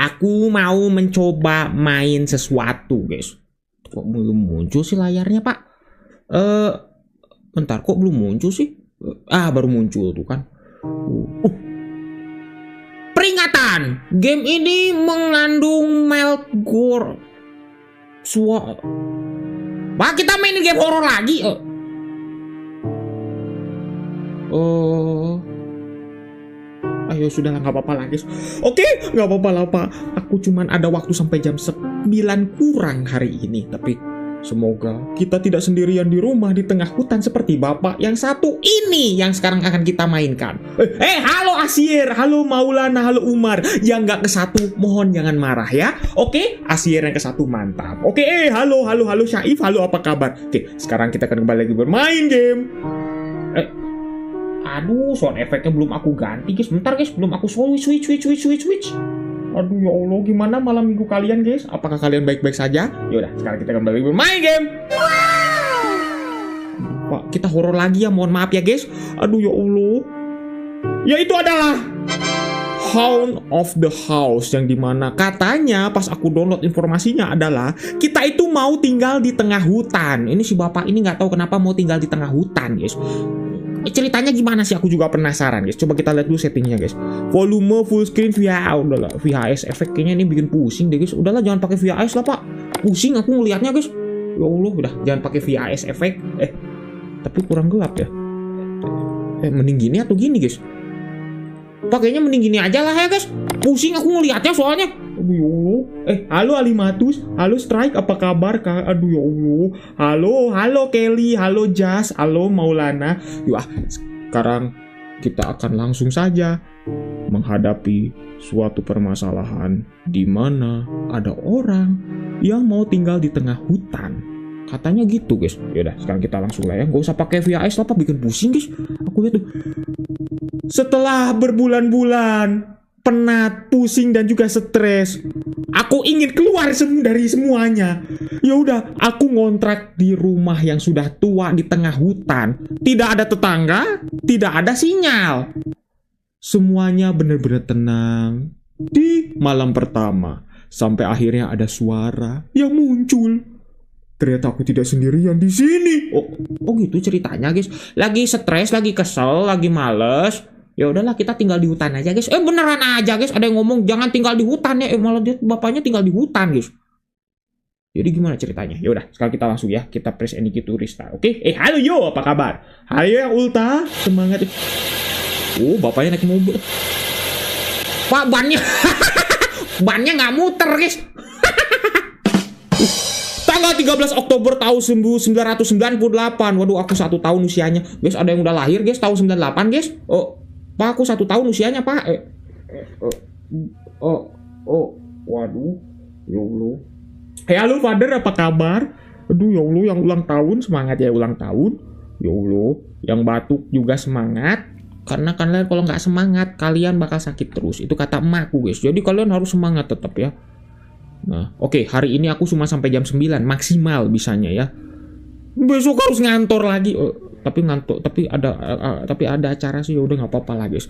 aku mau mencoba main sesuatu, guys. Kok belum muncul sih layarnya, Pak? Bentar, kok belum muncul sih? Baru muncul tuh kan. Peringatan, game ini mengandung malware. Pak, kita main game horor lagi. Ayo sudahlah, nggak apa-apa lah guys. Oke, nggak apa-apa lah Pak. Aku cuman ada waktu sampai jam 9 kurang hari ini. Tapi semoga kita tidak sendirian di rumah di tengah hutan seperti Bapak yang satu ini yang sekarang akan kita mainkan. Halo Asier, halo Maulana, halo Umar. Yang nggak ke satu, mohon jangan marah ya. Oke, Asier yang ke satu mantap. Oke, halo Syaif, halo apa kabar? Oke, sekarang kita akan kembali lagi bermain game. Aduh, sound efeknya belum aku ganti guys. Bentar guys, belum aku switch. Aduh ya Allah, gimana malam minggu kalian guys? Apakah kalian baik-baik saja? Yaudah, sekarang kita kembali bermain game. Pak, kita horor lagi ya, mohon maaf ya guys. Aduh ya Allah. Ya itu adalah Haunted of the House, yang dimana katanya pas aku download informasinya adalah kita itu mau tinggal di tengah hutan. Ini si bapak ini nggak tahu kenapa mau tinggal di tengah hutan guys. Ceritanya gimana sih, aku juga penasaran guys. Coba kita lihat dulu settingnya guys. Volume full screen udahlah, VHS efek kayaknya ini bikin pusing deh guys. Udahlah, jangan pakai VHS lah Pak, pusing aku ngelihatnya guys. Ya Allah, udah jangan pakai VHS efek. Tapi kurang gelap ya. Mending gini atau gini guys? Pakainya mending gini aja lah ya guys. Pusing aku ngelihatnya soalnya. Aduh ya Allah. Halo Alimatus, halo Strike, apa kabar Kak? Aduh ya Allah. Halo Kelly, halo Jas, halo Maulana. Yuk sekarang kita akan langsung saja menghadapi suatu permasalahan di mana ada orang yang mau tinggal di tengah hutan. Katanya gitu guys. Yaudah, sekarang kita langsung lah ya. Gak usah pakai VHS lah Pak, bikin pusing guys. Aku lihat tuh. Setelah berbulan-bulan penat, pusing dan juga stres, aku ingin keluar dari semuanya. Ya udah, aku ngontrak di rumah yang sudah tua di tengah hutan. Tidak ada tetangga, tidak ada sinyal. Semuanya benar-benar tenang. Di malam pertama, sampai akhirnya ada suara yang muncul. Ternyata aku tidak sendirian di sini. Oh gitu ceritanya guys. Lagi stres, lagi kesel, lagi males. Ya udahlah, kita tinggal di hutan aja guys. Beneran aja guys, ada yang ngomong jangan tinggal di hutan ya. Malah dia bapaknya tinggal di hutan guys. Jadi gimana ceritanya? Ya udah, sekarang kita langsung ya, kita press any key to restart. Oke? Halo yo, apa kabar? Halo yang ulta, semangat. Bapaknya naik mobil. Pak, bannya nggak muter guys. Tanggal 13 Oktober tahun 1998. Waduh, aku 1 tahun usianya. Guys, ada yang udah lahir guys tahun 98 guys. Pak, aku 1 tahun usianya Pak. Waduh. Ya Allah. Halo Father, apa kabar? Aduh ya Allah, yang ulang tahun semangat ya, ulang tahun. Ya Allah, yang batuk juga semangat. Karena kalian kalau nggak semangat, kalian bakal sakit terus. Itu kata emakku guys. Jadi kalian harus semangat tetap ya. Nah, oke, hari ini aku cuma sampai jam 9 maksimal bisanya ya. Besok harus ngantor lagi. Tapi ada acara sih, udah nggak apa-apa lah guys.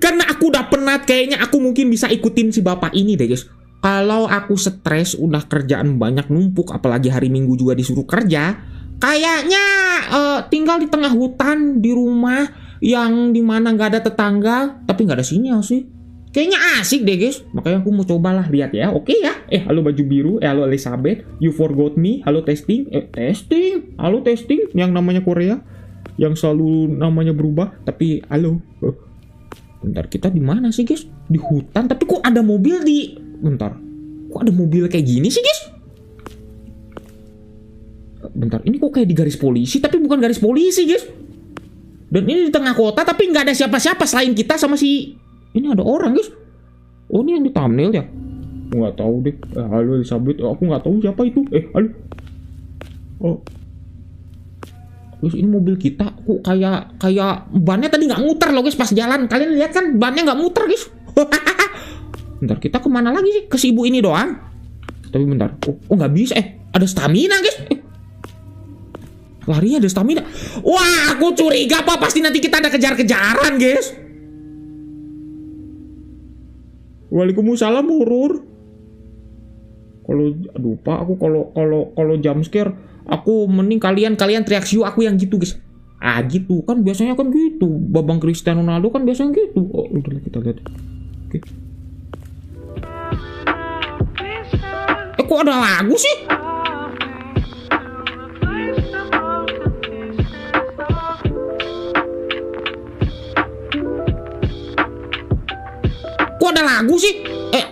Karena aku udah penat, kayaknya aku mungkin bisa ikutin si bapak ini deh guys. Kalau aku stres, udah kerjaan banyak numpuk, apalagi hari Minggu juga disuruh kerja, kayaknya tinggal di tengah hutan di rumah yang dimana nggak ada tetangga, tapi nggak ada sinyal sih. Kayaknya asik deh guys, makanya aku mau cobalah lihat ya. Oke ya. Halo baju biru, halo Elizabeth, you forgot me, halo testing, halo testing, yang namanya Korea, yang selalu namanya berubah. Tapi halo, bentar, kita di mana sih guys? Di hutan, tapi kok ada mobil di, bentar, kok ada mobil kayak gini sih guys? Bentar, ini kok kayak di garis polisi, tapi bukan garis polisi guys. Dan ini di tengah kota, tapi nggak ada siapa-siapa selain kita sama si. Ini ada orang guys. Oh, ini yang di thumbnail ya? Aku nggak tahu deh. Halo Elizabeth. Aku nggak tahu siapa itu. Halo. Terus ini mobil kita kok kayak bannya tadi nggak muter loh guys pas jalan. Kalian lihat kan bannya nggak muter guys. Bentar, kita kemana lagi sih? Ke si ibu ini doang. Tapi bentar. Oh nggak bisa. Ada stamina guys. Larinya ada stamina. Wah, aku curiga Pak. Pasti nanti kita ada kejar-kejaran guys. Waalaikumsalam horor. Kalau aduh Pak, aku kalau jump scare, aku mending kalian teriak siu, aku yang gitu guys. Ah gitu kan biasanya kan gitu. Babang Cristiano Ronaldo kan biasanya gitu. Oh, udah kita lihat. Oke. Kok ada lagu sih? Kok ada lagu sih?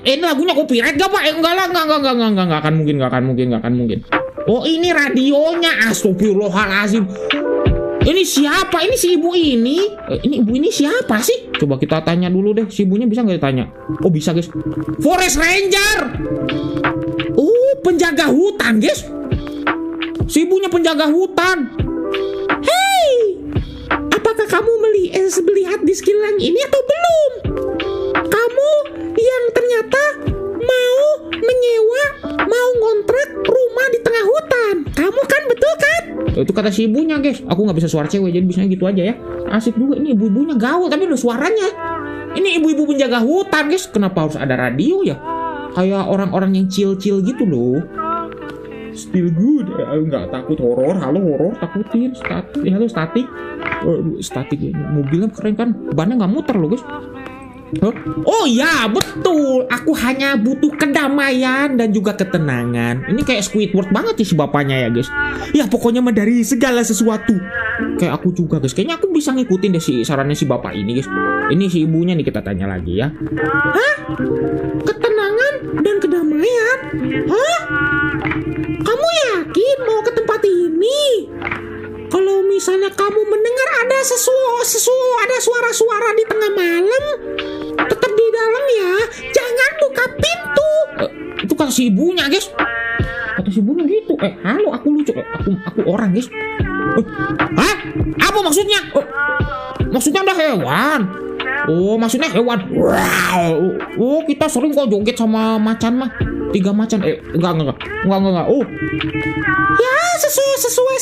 Ini lagunya copyright gak Pak? Enggak lah, enggak akan mungkin. Oh ini radionya, astagfirullahalazim. Ini siapa? Ini si ibu ini? Ini ibu ini siapa sih? Coba kita tanya dulu deh, si ibunya bisa nggak ditanya? Oh bisa guys. Forest Ranger. Oh penjaga hutan guys. Si ibunya penjaga hutan. Hei, apakah kamu melihat di sekeliling ini atau belum? Kamu yang ternyata mau ngontrak rumah di tengah hutan. Kamu kan, betul kan? Itu kata si ibunya guys. Aku nggak bisa suara cewek jadi bisanya gitu aja ya. Asik juga ini ibu-ibunya gaul tapi udah suaranya. Ini ibu-ibu penjaga hutan guys. Kenapa harus ada radio ya? Kayak orang-orang yang chill gitu loh. Still good. Nggak takut horor. Halo horor takutin. Halo statik. Statik mobilnya keren kan? Bannya nggak muter loh guys. Huh? Oh ya betul, aku hanya butuh kedamaian dan juga ketenangan. Ini kayak Squidward banget sih si bapaknya ya guys. Ya pokoknya mah dari segala sesuatu. Kayak aku juga guys. Kayaknya aku bisa ngikutin deh sarannya si bapak ini guys. Ini si ibunya nih kita tanya lagi ya. Hah? Ketenangan dan kedamaian? Hah? Kamu yakin mau ke tempat ini? Kalau misalnya kamu mendengar ada ada suara-suara di tengah malam, tetap di dalam ya, jangan buka pintu. Itu kata si ibunya guys. Kata si ibunya gitu. Halo aku lucu. Aku orang guys. Hah? Apa maksudnya? Maksudnya ada hewan. Oh maksudnya hewan. Wow. Oh kita sering kok joget sama macan mah. 3 macan. Enggak. Oh. Ya sesuai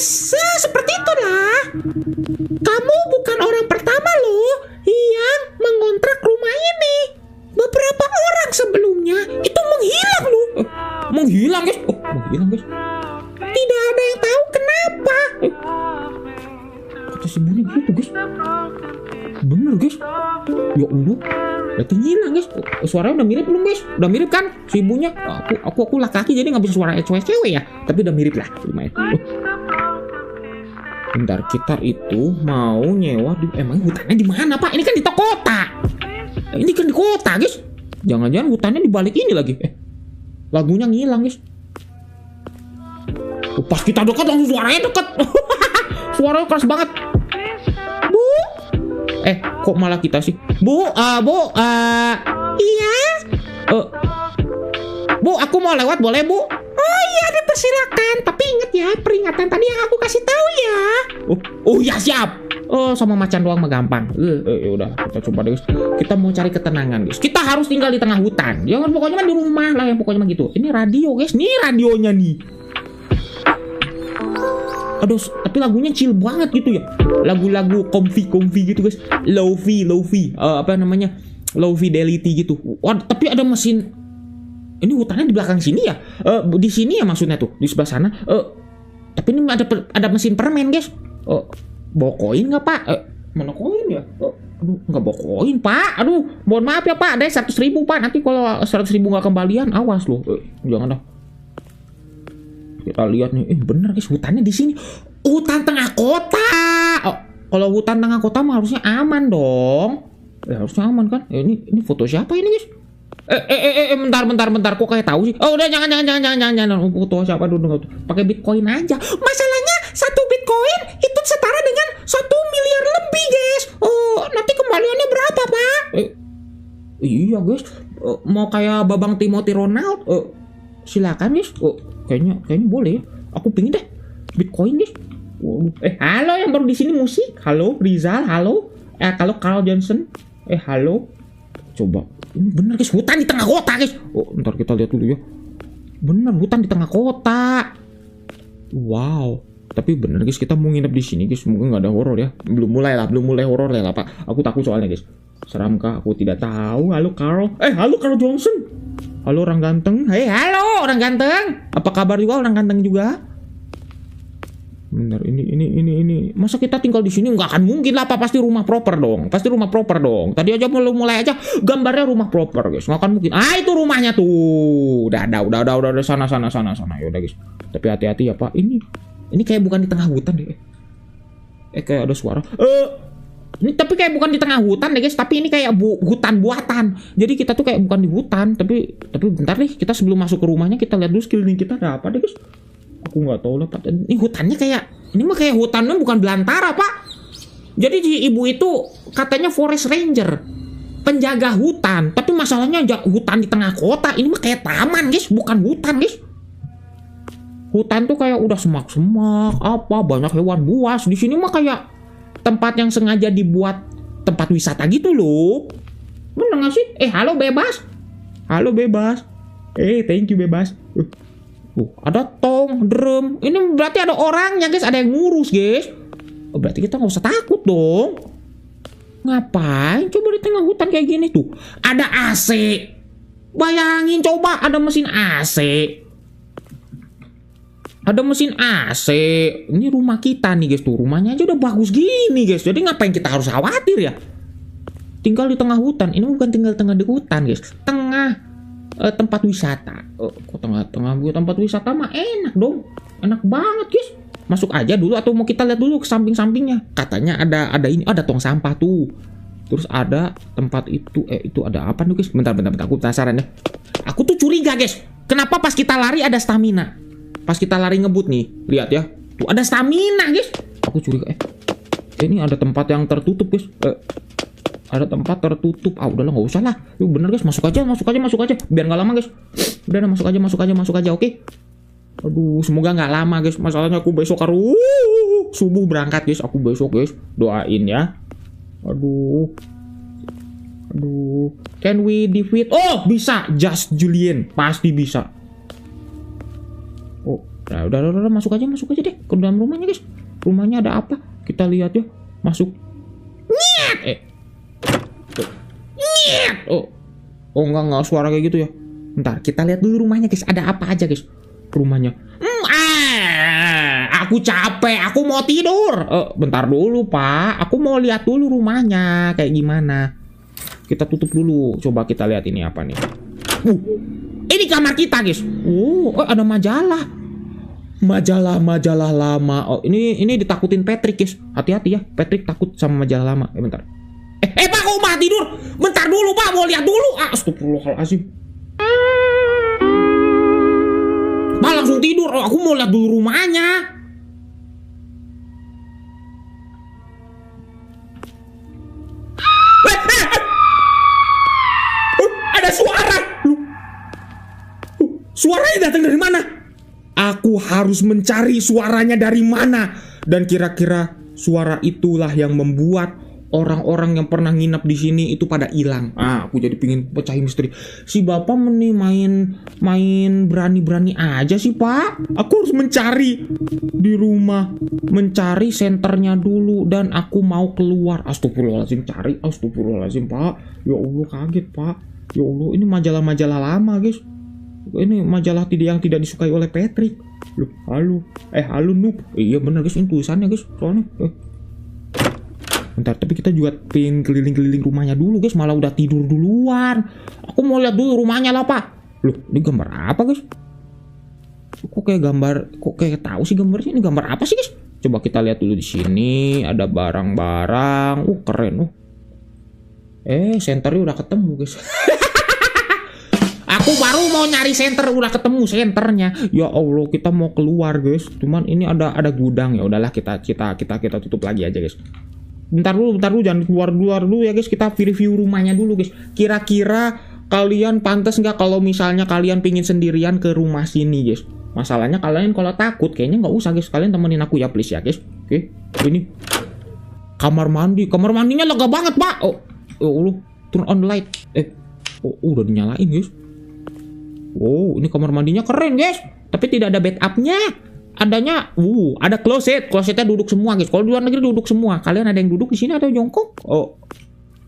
seperti itulah. Kamu bukan orang pertama loh yang mengontrak rumah ini. Beberapa orang sebelumnya itu menghilang loh. Menghilang guys. Menghilang guys. Tidak ada yang tahu kenapa. Kata si bunyi gitu guys. Bener guys. Ya Allah. Berarti ngilang guys. Suaranya udah mirip belum guys? Udah mirip kan si ibunya? Aku laki-laki jadi nggak bisa suara cewek-cewek ya. Tapi udah mirip lah lumayan. Bentar, kita itu mau nyewa di... Emang hutannya di mana Pak? Ini kan di kota. Ini kan di kota guys. Jangan-jangan hutannya di balik ini lagi. Lagunya ngilang guys. Pas kita dekat langsung suaranya dekat. Suaranya keras banget. Bu. Kok malah kita sih? Bu, iya. Bu, aku mau lewat boleh Bu? Oh iya, dipersilakan. Tapi inget ya, peringatan tadi yang aku kasih tahu ya. Oh ya siap. Oh sama macan doang mah gampang. Udah kita coba deh guys. Kita mau cari ketenangan guys. Kita harus tinggal di tengah hutan. Jangan pokoknya mah di rumah lah yang pokoknya mah gitu. Ini radio guys. Nih radionya nih. Aduh, tapi lagunya chill banget gitu ya. Lagu-lagu comfy gitu guys. Lofi. Apa namanya? Low fidelity gitu. Wah, tapi ada mesin. Ini hutannya di belakang sini ya? Di sini ya maksudnya tuh, di sebelah sana. Tapi ini ada mesin permen guys. Bawa koin nggak Pak? Mana koin ya? Aduh, nggak bawa koin Pak. Aduh, mohon maaf ya Pak. Ada 100.000 Pak. Nanti kalau 100.000 nggak kembalian, awas loh. Jangan dah. Kita lihat nih, bener guys, hutannya di sini. Hutan tengah kota. Kalau hutan tengah kota mah harusnya aman dong. Harusnya aman kan? Ini foto siapa ini guys? Bentar. Kok kayak tahu sih? Oh udah jangan. Foto siapa dulu? Pakai Bitcoin aja. Masalahnya 1 Bitcoin itu setara dengan 1 miliar lebih guys. Oh nanti kembaliannya berapa Pak? Iya guys. Mau kayak Babang Timothy Ronald? Silakan guys. Kayaknya boleh ya. Aku pingin deh Bitcoin guys. Halo yang baru di sini musik. Halo Rizal. Halo. Kalau Carl Johnson. Halo. Coba. Ini bener guys, hutan di tengah kota guys. Ntar kita lihat dulu ya. Bener hutan di tengah kota. Wow. Tapi bener guys, kita mau nginep di sini guys. Semoga nggak ada horor ya. Belum mulai horor ya lah Pak. Aku takut soalnya guys. Seram kah? Aku tidak tahu. Halo Carl. Halo Carl Johnson. Halo orang ganteng. Hei, halo orang ganteng. Apa kabar juga orang ganteng juga? Bener, ini. Masa kita tinggal di sini? Nggak akan mungkin lah, Pak. Pasti rumah proper dong. Pasti rumah proper dong. Tadi aja mulai aja gambarnya rumah proper, guys. Nggak akan mungkin. Ah, itu rumahnya tuh. Udah, sana. Yaudah, guys. Tapi hati-hati ya, Pak. Ini kayak bukan di tengah hutan deh. Kayak ada suara. Ini tapi kayak bukan di tengah hutan deh guys, tapi ini kayak hutan buatan. Jadi kita tuh kayak bukan di hutan, tapi bentar deh, kita sebelum masuk ke rumahnya kita lihat dulu sekeliling kita ada apa deh guys. Aku nggak tahu lah Pak. Ini hutannya ini mah kayak hutannya bukan belantara Pak. Jadi si ibu itu katanya forest ranger, penjaga hutan. Tapi masalahnya hutan di tengah kota. Ini mah kayak taman guys, bukan hutan guys. Hutan tuh kayak udah semak-semak, banyak hewan buas. Di sini mah kayak tempat yang sengaja dibuat tempat wisata gitu loh. Bener gak sih? Halo bebas. Halo bebas. Thank you bebas. Ada tong, drum. Ini berarti ada orangnya guys. Ada yang ngurus guys. Berarti kita gak usah takut dong. Ngapain coba di tengah hutan kayak gini tuh? Ada AC. Bayangin coba ada mesin AC. Ada mesin AC. Ini rumah kita nih guys tuh. Rumahnya aja udah bagus gini guys. Jadi ngapain kita harus khawatir ya? Tinggal di tengah hutan. Ini bukan tinggal tengah di hutan guys. Tengah tempat wisata. Kok tengah-tengah tempat wisata mah enak dong. Enak banget guys. Masuk aja dulu atau mau kita lihat dulu ke samping-sampingnya. Katanya ada ini. Ada tong sampah tuh. Terus ada tempat itu. Itu ada apa nih guys? Bentar. Aku penasaran ya. Aku tuh curiga guys. Kenapa pas kita lari ada stamina? Pas kita lari ngebut nih, lihat ya, tuh ada stamina guys. Aku curiga, ini ada tempat yang tertutup guys. Ada tempat tertutup. Udahlah nggak usah lah. Yuk bener guys, masuk aja. Biar nggak lama guys. Udah masuk aja, oke. Aduh, semoga nggak lama guys. Masalahnya aku besok harus subuh berangkat guys. Aku besok guys, doain ya. Aduh. Can we defeat? Oh bisa, Just Julian, pasti bisa. Udah masuk aja deh ke dalam rumahnya guys. Rumahnya ada apa? Kita lihat ya. Masuk. Nyet. Enggak suara kayak gitu ya. Bentar, kita lihat dulu rumahnya guys. Ada apa aja guys? Rumahnya. Aku capek, aku mau tidur. Bentar dulu Pak. Aku mau lihat dulu rumahnya kayak gimana. Kita tutup dulu. Coba kita lihat ini apa nih. Ini kamar kita guys. Ada majalah. Majalah lama. Ini ditakutin Patrick guys. Hati-hati ya. Patrick takut sama majalah lama. Bentar. Pak kok mah tidur? Bentar dulu Pak, mau lihat dulu. Astagfirullahaladzim. Pak langsung tidur. Aku mau lihat dulu rumahnya. Ada suara. Suaranya datang dari mana? Aku harus mencari suaranya dari mana. Dan kira-kira suara itulah yang membuat orang-orang yang pernah nginap di sini itu pada hilang. Aku jadi pingin pecahin misteri. Si bapak main berani-berani aja sih Pak. Aku harus mencari di rumah, mencari senternya dulu, dan aku mau keluar. Astagfirullahaladzim, Pak. Ya Allah, kaget Pak. Ya Allah, ini majalah-majalah lama guys. Ini majalah yang tidak disukai oleh Patrick. Loh, halo noob. Iya bener guys, ini tulisannya guys. Soalnya bentar, tapi kita juga pengen keliling-keliling rumahnya dulu guys. Malah udah tidur duluan. Aku mau lihat dulu rumahnya lah Pak. Loh, ini gambar apa guys? Kok kayak tahu sih gambarnya. Ini gambar apa sih guys? Coba kita lihat dulu di sini. Ada barang-barang. Keren. Senternya udah ketemu guys. Aku baru mau nyari senter, udah ketemu senternya. Ya Allah, kita mau keluar guys. Cuman ini ada gudang. Ya udahlah, kita tutup lagi aja guys. Bentar dulu, jangan keluar dulu ya guys. Kita review rumahnya dulu guys. Kira-kira kalian pantas nggak kalau misalnya kalian pingin sendirian ke rumah sini guys? Masalahnya kalian kalau takut kayaknya nggak usah guys. Kalian temenin aku ya please ya guys. Oke, ini kamar mandi. Kamar mandinya lega banget Pak. Allah, turn on the light. Udah dinyalain guys. Ini kamar mandinya keren guys. Tapi tidak ada backupnya. Adanya, ada klosetnya duduk semua guys. Kalau di luar negeri duduk semua. Kalian ada yang duduk di sini atau jongkok?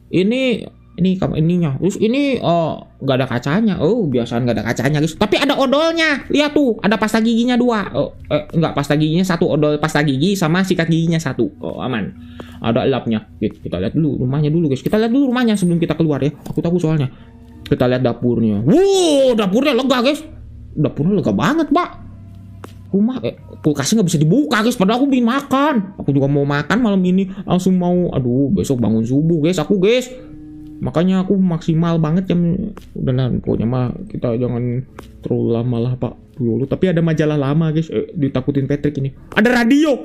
Ini Ini ininya. Terus ini nggak ada kacanya. Oh, biasaan nggak ada kacanya guys. Tapi ada odolnya. Lihat tuh, ada pasta giginya 2. Nggak, pasta giginya 1, odol pasta gigi sama sikat giginya 1. Oh, aman. Ada lapnya. Kita lihat dulu rumahnya dulu guys. Kita lihat dulu rumahnya sebelum kita keluar ya. Aku takut soalnya. Kita lihat dapurnya. Wow, dapurnya lega guys. Dapurnya lega banget, Pak. Rumah kulkasnya nggak bisa dibuka guys. Padahal aku ingin makan. Aku juga mau makan malam ini. Langsung mau. Aduh, besok bangun subuh guys. Aku guys. Makanya aku maksimal banget jam. Udah lah, pokoknya mah kita jangan terlalu lama lah Pak dulu. Tapi ada majalah lama guys. Ditakutin Patrick ini. Ada radio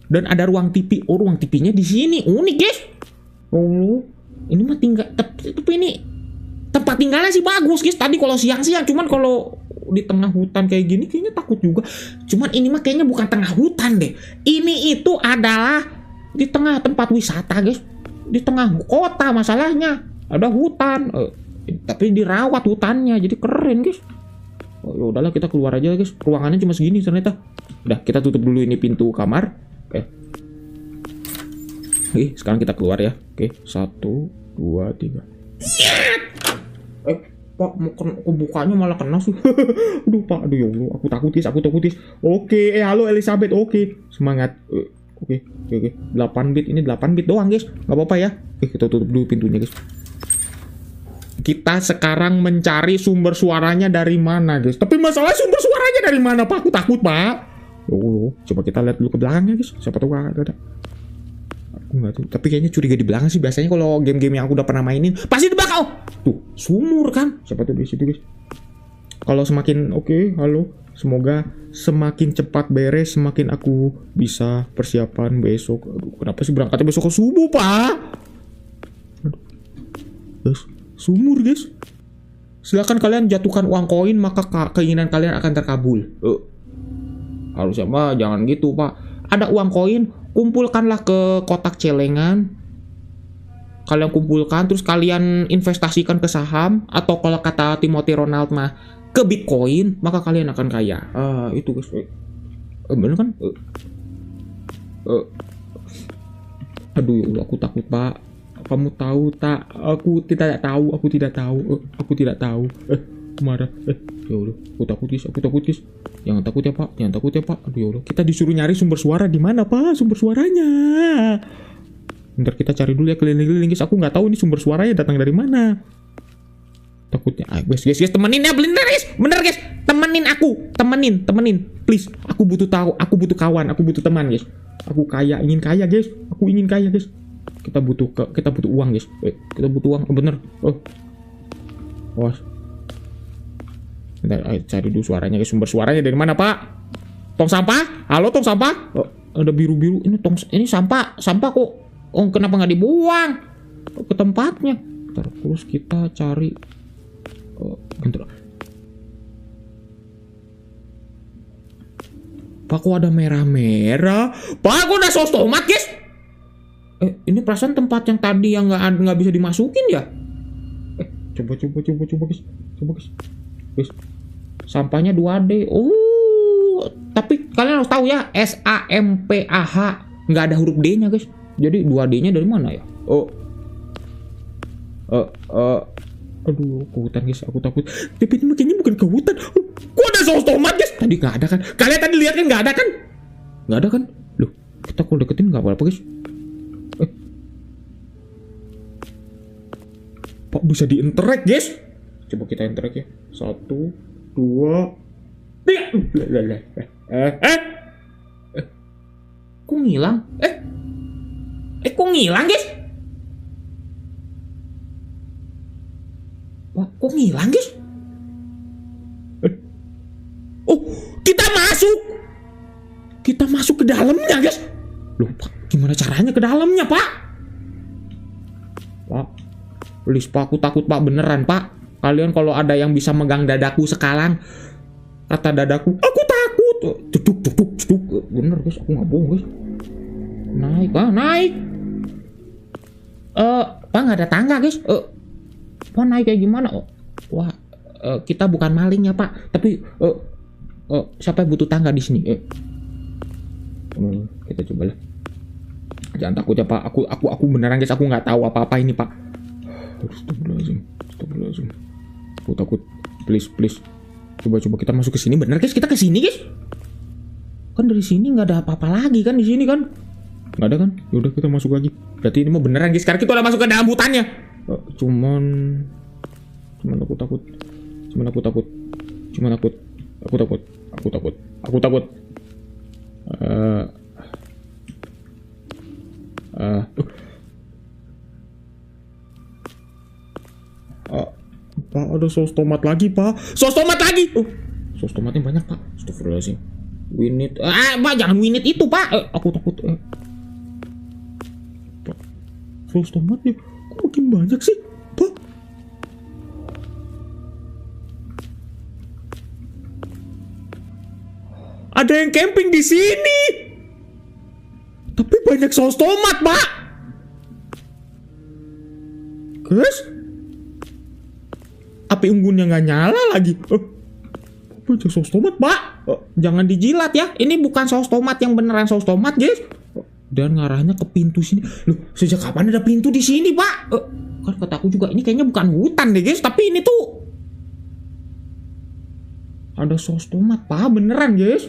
dan ada ruang TV. Oh, ruang TV-nya di sini. Unik guys. Oh, ini mah tinggal. Tapi ini tempat tinggalnya sih bagus guys. Tadi kalau siang-siang, cuman kalau di tengah hutan kayak gini kayaknya takut juga. Cuman ini mah kayaknya bukan tengah hutan deh. Ini itu adalah di tengah tempat wisata guys. Di tengah kota masalahnya. Ada hutan. Tapi dirawat hutannya. Jadi keren guys. Oh, ya udahlah kita keluar aja guys. Ruangannya cuma segini ternyata. Udah, kita tutup dulu ini pintu kamar. Oke, sekarang kita keluar ya. Oke, 1, 2, 3. Pak, aku bukanya malah kena sih. Aduh Pak, aduh ya Allah, aku takut guys. Oke, halo Elizabeth. Oke, semangat. Oke. 8 bit, ini 8 bit doang guys. Gak apa-apa ya. Kita tutup dulu pintunya guys. Kita sekarang mencari sumber suaranya dari mana guys. Tapi masalah sumber suaranya dari mana Pak? Aku takut Pak. Oh, coba kita lihat dulu ke belakangnya guys. Siapa tahu ada. Aku nggak tahu. Tapi kayaknya curiga di belakang sih. Biasanya kalau game-game yang aku udah pernah mainin pasti di belakang. Tuh, sumur kan. Siapa tahu di situ guys. Kalau semakin halo. Semoga semakin cepat beres, semakin aku bisa persiapan besok. Aduh, kenapa sih berangkatnya besok ke subuh, Pak? Aduh. Guys, sumur, guys. Silakan kalian jatuhkan uang koin, maka keinginan kalian akan terkabul. Harusnya mah jangan gitu, Pak. Ada uang koin, kumpulkanlah ke kotak celengan. Kalian kumpulkan, terus kalian investasikan ke saham, atau kalau kata Timothy Ronald mah ke Bitcoin, maka kalian akan kaya. Itu guys. Bener kan? Aduh ya Allah, aku takut Pak. Kamu tahu tak? Aku tidak tahu. Marah. Ya Allah, aku takut guys. Jangan takut ya Pak. Aduh ya Allah, kita disuruh nyari sumber suara di mana Pak? Sumber suaranya. Bentar kita cari dulu ya keliling-keliling guys. Aku nggak tahu ini sumber suaranya datang dari mana. Takutnya guys temenin ya, bener guys, temenin aku, temenin please. Aku butuh tahu, aku butuh kawan, aku butuh teman guys. Aku ingin kaya guys. Kita butuh uang guys. Kita butuh uang, bener. Bentar, cari dulu suaranya guys. Sumber suaranya dari mana Pak? Tong sampah? Halo tong sampah? Ada biru-biru ini sampah kok. Kenapa nggak dibuang ke tempatnya? Terus kita cari. Bentar. Pak, kok ada merah-merah? Pak, kok ada saus tomat, guys? Ini perasaan tempat yang tadi yang nggak bisa dimasukin ya? Coba guys. Guys, sampahnya 2D. Tapi kalian harus tahu ya, SAMPAH nggak ada huruf D-nya, guys. Jadi 2D-nya dari mana ya? Aduh, ke hutan guys, aku takut. Tapi ini kayaknya bukan ke hutan. Kok ada saus tomat guys? Tadi nggak ada kan? Kalian tadi lihat kan nggak ada kan? Nggak ada kan? Loh, kita kalau deketin nggak apa-apa guys. Pak, bisa di-interact guys. Coba kita interact ya. 1, 2, 3. Kok ngilang? Kok ngilang guys? Kok ngilang guys? Kita masuk ke dalamnya guys. Loh Pak, gimana caranya ke dalamnya Pak? Please Pak, aku takut Pak, beneran Pak. Kalian kalau ada yang bisa megang dadaku sekarang, kata dadaku, aku takut. Ceduk. Bener guys, aku nggak bohong guys. Naik. Pak, nggak ada tangga guys. Pak, naik kayak gimana? Wah, kita bukan maling ya Pak. Tapi siapa yang butuh tangga di sini? Kita coba lah. Jangan takut ya Pak. Aku beneran guys. Aku nggak tahu apa-apa ini Pak. Astagfirullahaladzim. Astagfirullahaladzim. Aku takut. Please. Coba kita masuk ke sini. Bener guys, kita ke sini guys. Kan dari sini nggak ada apa-apa lagi kan di sini kan? Nggak ada kan? Yaudah kita masuk lagi. Berarti ini mau beneran guys. Sekarang kita udah masuk ke dalam hutannya. Cuman aku takut. Pak, ada saus tomat lagi, Pak. Saus tomat lagi. Saus tomatnya banyak, Pak. Astagfirullahaladzim. Winit. Pak, jangan winit itu, Pak. Aku takut. Pak, saus tomatnya kok makin banyak sih, Pak? Ada yang camping di sini. Tapi banyak saus tomat, Pak. Guys, api unggunnya nggak nyala lagi. Banyak saus tomat, Pak. Jangan dijilat ya. Ini bukan saus tomat yang beneran saus tomat, guys. Dan ngarahnya ke pintu sini. Loh, sejak kapan ada pintu di sini, Pak? Kan kataku juga ini kayaknya bukan hutan deh, guys. Tapi ini tuh ada saus tomat, Pak. Beneran, guys.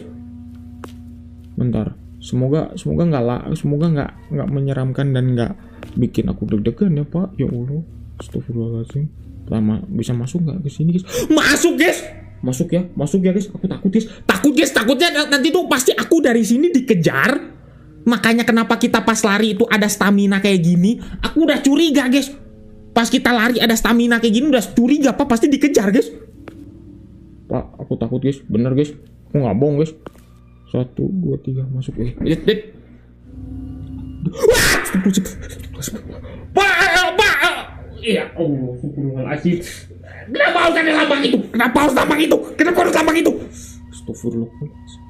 Bentar. Semoga nggak menyeramkan dan nggak bikin aku deg-degan ya, Pak. Ya Allah. Astagfirullahaladzim. Lama bisa masuk nggak ke sini, guys? Masuk, guys. Masuk ya, guys. Aku takut, guys. Takutnya nanti tuh pasti aku dari sini dikejar. Makanya kenapa kita pas lari itu ada stamina kayak gini? Aku udah curiga, guys. Pas kita lari ada stamina kayak gini udah curiga, Pak. Pasti dikejar, guys. Pak, aku takut, guys. Bener, guys. Aku nggak bohong, guys. 1, 2, 3 masuk. Dit. Pak. Iya, Allah, astagfirullahaladzim. Kenapa harus ada lambang itu? Kenapa harus lambang itu? Astagfirullahaladzim.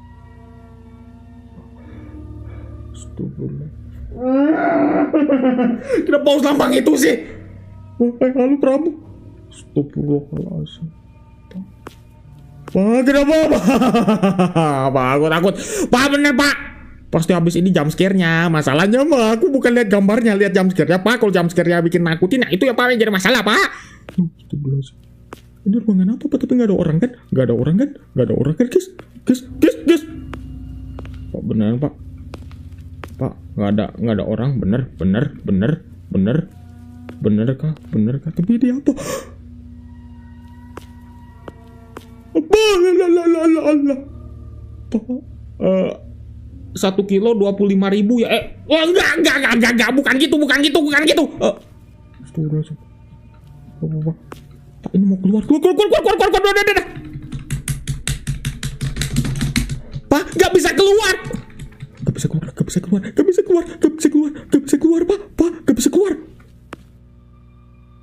Kenapa harus lambang itu sih? Halo Prabu. Astagfirullahaladzim. Pak, kenapa? Pak, aku takut. Pak, bener, Pak. Pasti habis ini jump scare-nya. Masalahnya mah aku bukan lihat gambarnya, lihat jump scare-nya, Pak. Kalau jump scare-nya bikin nakutin, nah itu ya Pak yang jadi masalah, Pak. Ini ruangan apa, Pak? Tapi nggak ada orang kan? Nggak ada orang kan, guys? Pak, beneran, Pak. Pak, nggak ada orang. Bener kah? Tapi dia apa? Pak, 1 kilo 25.000 ya? Enggak, bukan gitu. Astagfirullahaladzim. Pak, ini mau keluar. Pak, nggak bisa keluar. Pak.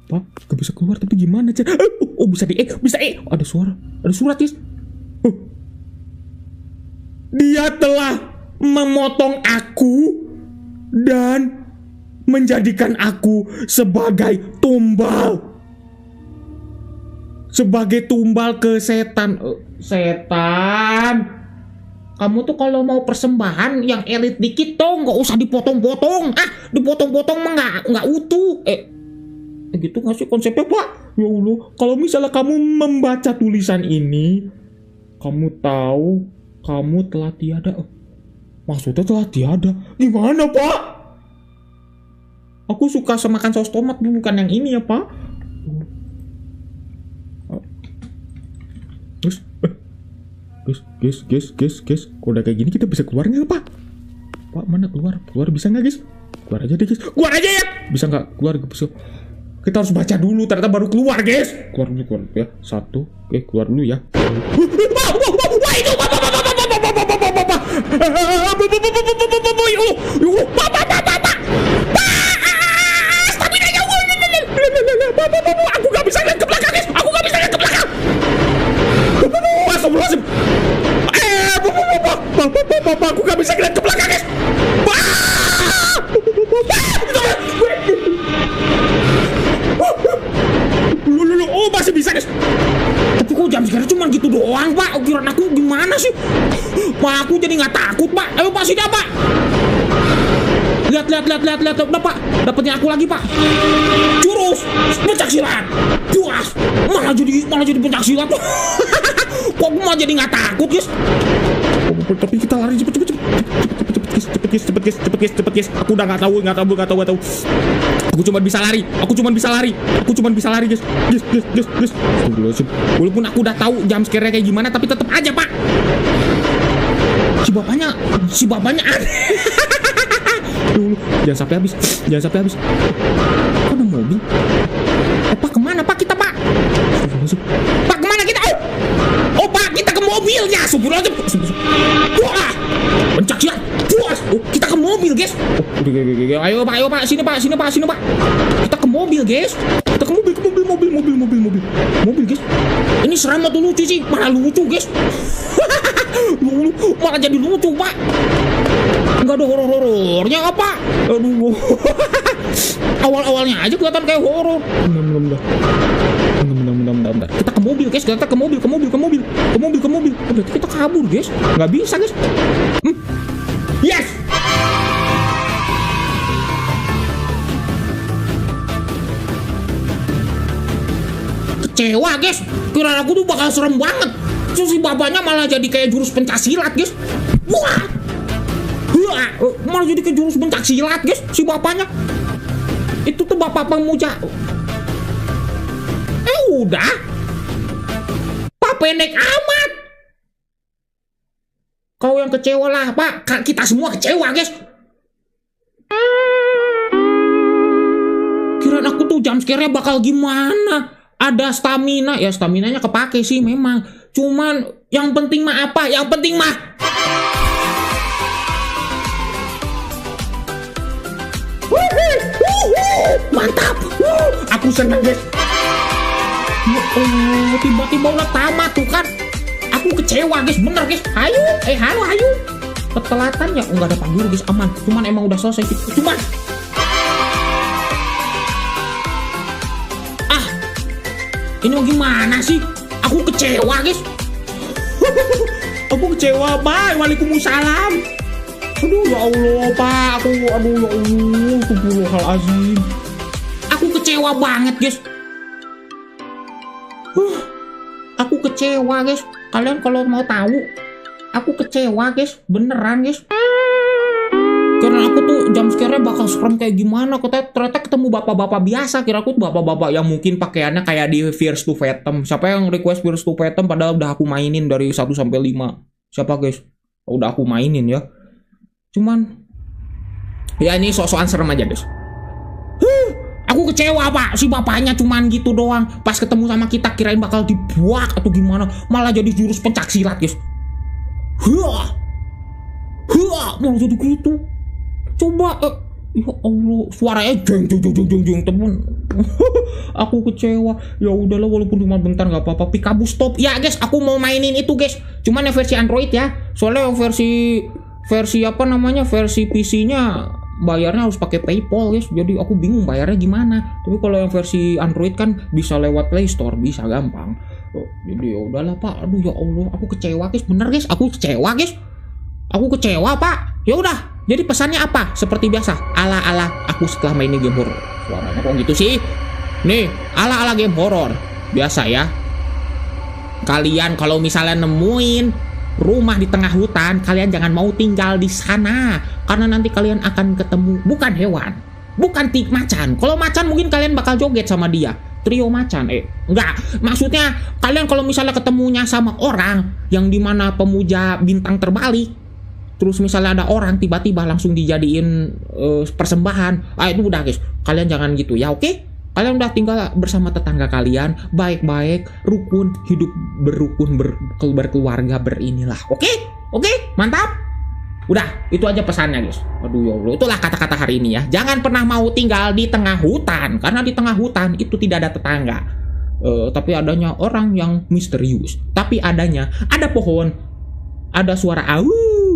Pak, gak bisa keluar, tapi gimana cara? Bisa ada surat, guys. Dia telah memotong aku dan menjadikan aku sebagai tumbal ke setan. Setan, kamu tuh kalau mau persembahan yang elit dikit tuh nggak usah dipotong-potong. Dipotong-potong mah nggak utuh. Gitu nggak sih konsepnya, Pak? Ya Allah, kalau misalnya kamu membaca tulisan ini, kamu tahu kamu telah tiada. Maksudnya telah tiada? Gimana, Pak? Aku suka makan saus tomat, bukan yang ini ya, Pak. Guys. Kalau udah kayak gini kita bisa keluar nggak, Pak? Pak, mana keluar? Keluar bisa nggak, guys? Keluar aja deh, guys. Keluar aja ya. Bisa nggak? Keluar. Kita harus baca dulu, ternyata baru keluar, guys. Keluar ya. 1. Oke, keluar dulu ya. Wah, itu stamina-nya. Aku gak bisa lihat ke belakang, guys. Astagfirullahaladzim. Aku gak bisa lihat ke belakang, guys. Masih bisa, guys. Tapi kok jam sekarang cuma gitu doang, Pak? Kirain aku gimana sih? Pak, aku jadi nggak takut, Pak. Ayo, Pak, sini, Pak. lihat. Udah Pak, dapatnya aku lagi Pak. Jurus pencak silat. Puas. Malah jadi pencak silat. Kok gua jadi nggak takut guys? Tapi kita lari cepet guys. Aku udah nggak tahu. Aku cuma bisa lari guys. Walaupun aku udah tahu jam scare kayak gimana, tapi tetap aja Pak. Si bapaknya aneh. Jangan sampai habis. Kok ada mobil? Pak kemana Pak kita Pak? Pak kemana kita? Oh Pak kita ke mobilnya. Wah, pencak silat. Puas. Oh kita ke mobil guys. Ayo Pak. Sini Pak. Kita ke mobil guys. Mobil guys. Ini serem atau lucu sih? Malah lucu guys. Malah jadi lucu Pak. Nggak ada horor-horornya apa? Aduh. Awal-awalnya aja kelihatan kayak horor. Bentar. Kita ke mobil guys. Ke mobil. Berarti kita kabur guys. Nggak bisa guys. Yes. Kecewa guys. Kira aku tuh bakal serem banget. Terus si bapaknya malah jadi kayak jurus pencak-silat guys. Wah. Malah jadi kayak jurus pencak-silat guys si bapaknya. Itu tuh bapak pemuja. Udah. Pak pendek amat. Kau yang kecewa lah Pak. Kita semua kecewa guys. Kirain aku tuh jam scare-nya bakal gimana. Ada stamina. Ya staminanya kepake sih memang. Cuman yang penting mah apa? Yang penting mah mantap. Aku senang guys. Tiba-tiba udah tamat tuh kan. Aku kecewa guys, bener guys. Halo. Ketelatan ya, nggak ada panggil guys, aman. Cuman emang udah selesai gitu. Ini mau gimana sih? Aku kecewa guys. Aku kecewa Pak. Waalaikumsalam. Aduh ya Allah Pak. Ya Allah. Astagfirullahaladzim. Aku kecewa banget guys. Aku kecewa guys. Kalian kalau mau tahu, aku kecewa guys. Beneran guys. Karena aku tuh jam scare-nya bakal serem kayak gimana. Ternyata ketemu bapak-bapak biasa. Kira aku tuh bapak-bapak yang mungkin pakaiannya kayak di Fears to Phantom. Siapa yang request Fears to Phantom padahal udah aku mainin dari 1 sampai 5. Siapa guys? Udah aku mainin ya. Cuman ya ini sok-sokan serem aja guys. Aku kecewa Pak. Si bapaknya cuman gitu doang. Pas ketemu sama kita kirain bakal dibuak atau gimana. Malah jadi jurus pencak silat guys. Malah jadi gitu. Coba ya Allah, suaranya jeng temen. Aku kecewa. Ya udahlah walaupun cuma bentar nggak apa-apa. Pikabu stop. Ya guys, aku mau mainin itu guys. Cuman yang versi Android ya. Soalnya yang versi apa namanya? Versi PC-nya bayarnya harus pakai PayPal guys. Jadi aku bingung bayarnya gimana. Tapi kalau yang versi Android kan bisa lewat Play Store, bisa gampang. Jadi ya udahlah Pak. Aduh ya Allah, aku kecewa guys. Bener guys, aku kecewa guys. Aku kecewa Pak. Ya udah. Jadi pesannya apa? Seperti biasa, ala-ala aku setelah mainin game horror. Suaranya kok gitu sih? Nih, ala-ala game horror. Biasa ya. Kalian kalau misalnya nemuin rumah di tengah hutan, kalian jangan mau tinggal di sana. Karena nanti kalian akan ketemu bukan hewan, bukan macan. Kalau macan mungkin kalian bakal joget sama dia. Trio macan, enggak. Maksudnya kalian kalau misalnya ketemunya sama orang yang dimana pemuja bintang terbalik, terus misalnya ada orang tiba-tiba langsung dijadiin persembahan, itu udah guys, kalian jangan gitu ya, oke? Kalian udah tinggal bersama tetangga kalian, baik-baik, rukun, hidup berrukun, berkeluarga, berinilah, oke? Mantap? Udah, itu aja pesannya guys. Aduh ya Allah, itulah kata-kata hari ini ya. Jangan pernah mau tinggal di tengah hutan, karena di tengah hutan itu tidak ada tetangga. Tapi adanya orang yang misterius. Tapi ada pohon, ada suara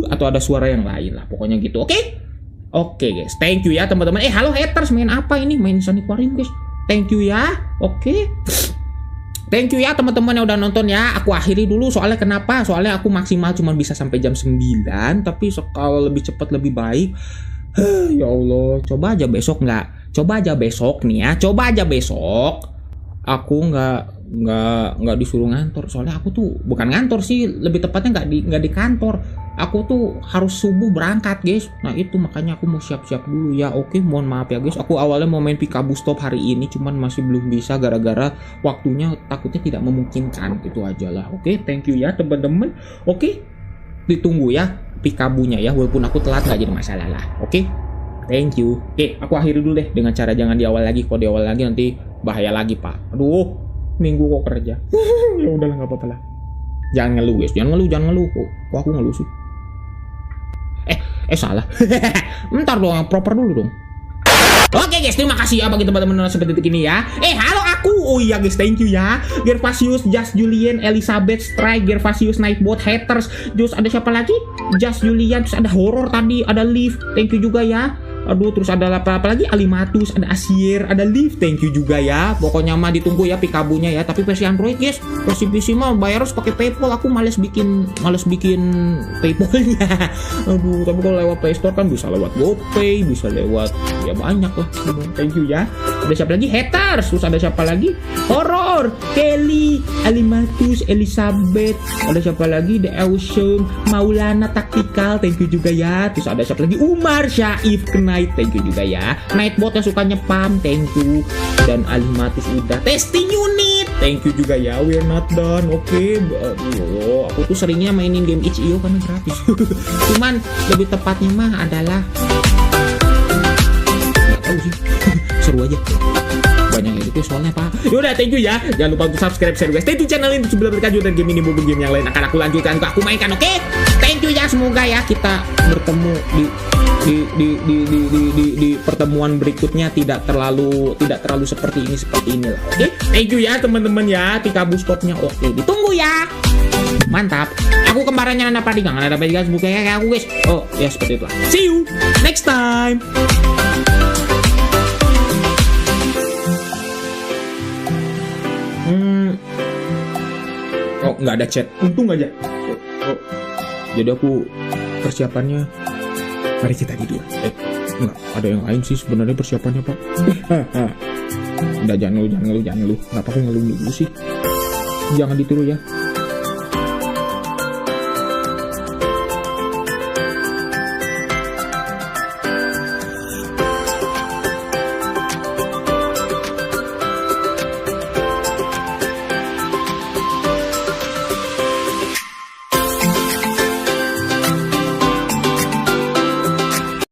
atau ada suara yang lain lah, pokoknya gitu. Oke guys, thank you ya teman-teman. Halo haters, main apa ini? Main Sanituarium guys. Thank you ya. Thank you ya teman-teman yang udah nonton ya. Aku akhiri dulu soalnya kenapa? Soalnya aku maksimal cuma bisa sampai jam 9, tapi kalau lebih cepat lebih baik. Ya Allah, coba aja besok nggak. Coba aja besok nih ya. Coba aja besok. Aku nggak disuruh ngantor. Soalnya aku tuh bukan ngantor sih, lebih tepatnya nggak di kantor. Aku tuh harus subuh berangkat guys. Nah itu makanya aku mau siap-siap dulu ya. Oke, mohon maaf ya guys. Aku awalnya mau main Peekaboo Stop hari ini, cuman masih belum bisa gara-gara waktunya takutnya tidak memungkinkan. Itu aja lah. Oke, thank you ya teman-teman. Oke, ditunggu ya Peekaboo-nya ya. Walaupun aku telat nggak jadi masalah lah. Oke, thank you. Oke, aku akhiri dulu deh dengan cara jangan di awal lagi. Kalau di awal lagi nanti bahaya lagi pak. Aduh, minggu kok kerja. Ya udahlah nggak apa-apa lah. Jangan ngeluh guys, jangan ngeluh. Kok aku ngeluh sih? Salah. Bentar dong, proper dulu dong. Oke guys, terima kasih ya bagi teman-teman seperti detik ini ya. Halo aku. Oh iya guys, thank you ya. Gervasius, Just Julian, Elizabeth, Strike, Gervasius, Nightbot, Haters. Terus ada siapa lagi? Just Julian, terus ada Horror tadi, ada Liv. Thank you juga ya. Aduh, terus ada apa lagi? Alimatus, ada Asier, ada Liv. Thank you juga ya. Pokoknya mah ditunggu ya Peekaboo-nya ya. Tapi versi Android guys, versi PC mah bayar harus pakai PayPal. Aku males bikin PayPal-nya. Aduh, tapi kalau lewat Play Store kan bisa lewat GoPay, bisa lewat ya banyak lah. Thank you ya. Ada siapa lagi? Haters. Terus ada siapa lagi? Horror, Kelly, Alimatus, Elizabeth. Ada siapa lagi? The Awesome, Maulana Tactical. Thank you juga ya. Terus ada siapa lagi? Umar, Syaif, Knight. Thank you juga ya. Nightbot yang sukanya pam. Thank you. Dan Alimatus udah. Testing unit. Thank you juga ya. We're not done. Oke. Aduh, aku tuh seringnya mainin game itch.io karena gratis. Cuman lebih tepatnya mah adalah sih. Seru aja, banyak yang itu soalnya pak. Yaudah, thank you ya, jangan lupa untuk subscribe, share guys, stay tune channel ini sebelum berlanjut dan game ini maupun game yang lain akan aku lanjutkan, aku mainkan. Oke, thank you ya, semoga ya kita bertemu di pertemuan berikutnya tidak terlalu seperti ini lah. Oke, thank you ya teman-teman ya. Peekaboo Stop-nya oke, ditunggu ya. Mantap. Aku kembarannya Nana Pradiga, Nana Pradiga bukannya kayak aku guys. Oh ya, seperti itu lah. See you next time. Oh, nggak ada chat. Untung aja. Oh. Jadi aku persiapannya, mari kita tidur. Nggak ada yang lain sih sebenarnya persiapannya pak. Udah jangan ngeluh. Nggak apa-apa ngeluh dulu sih. Jangan ditiru ya.